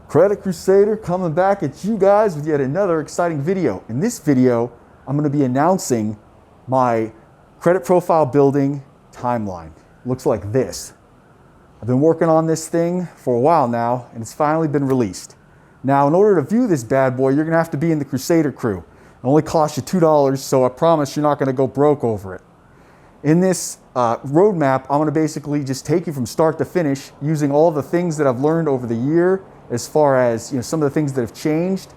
Credit Crusader coming back at you guys with yet another exciting video. In this video, I'm going to be announcing my credit profile building timeline. Looks like this. I've been working on this thing for a while now, and it's finally been released. Now, in order to view this bad boy, you're going to have to be in the Crusader crew. It only costs you $2, so I promise you're not going to go broke over it. In this roadmap, I'm going to basically just take you from start to finish using all the things that I've learned over the year as far as some of the things that have changed.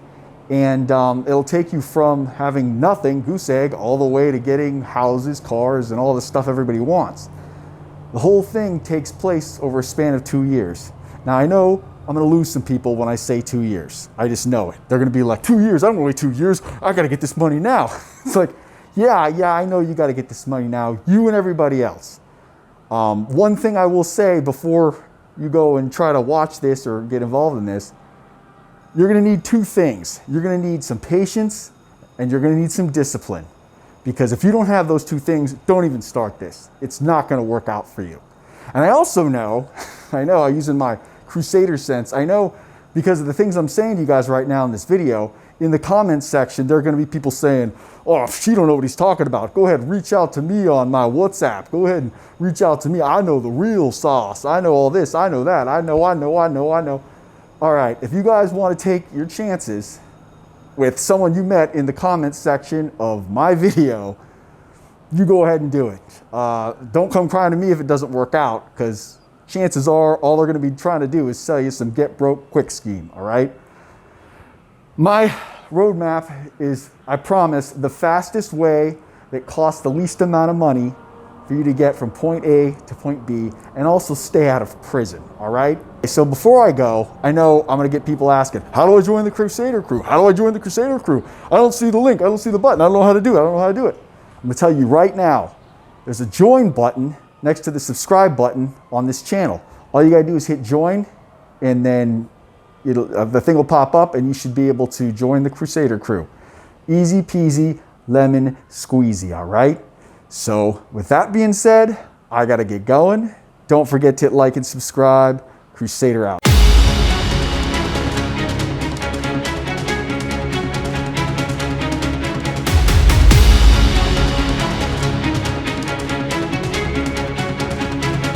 And it'll take you from having nothing, goose egg, all the way to getting houses, cars, and all the stuff everybody wants. The whole thing takes place over a span of 2 years. Now, I know I'm going to lose some people when I say 2 years. I just know it. They're going to be like, 2 years? I don't want to wait 2 years. I got to get this money now. It's like, yeah, I know you got to get this money now, you and everybody else. One thing I will say before you go and try to watch this or get involved in this, you're going to need two things. You're going to need some patience and you're going to need some discipline. Because if you don't have those two things, don't even start this. It's not going to work out for you. And I also know, I'm using my Crusader sense, I know because of the things I'm saying to you guys right now in this video, in the comments section, there are going to be people saying, oh, she don't know what he's talking about. Go ahead and reach out to me on my WhatsApp. Go ahead and reach out to me. I know the real sauce. I know all this. I know that. I know. All right, if you guys want to take your chances with someone you met in the comments section of my video, you go ahead and do it. Don't come crying to me if it doesn't work out, because chances are all they're going to be trying to do is sell you some get broke quick scheme, all right? My roadmap is, I promise, the fastest way that costs the least amount of money for you to get from point A to point B and also stay out of prison, all right? So before I go, I know I'm gonna get people asking, how do I join the Crusader crew? How do I join the Crusader crew? I don't see the link, I don't see the button, I don't know how to do it, I don't know how to do it. I'm gonna tell you right now, there's a join button next to the subscribe button on this channel. All you gotta do is hit join, and then the thing will pop up and you should be able to join the Crusader crew. Easy peasy, lemon squeezy, all right? So with that being said, I gotta get going. Don't forget to hit like and subscribe. Crusader out.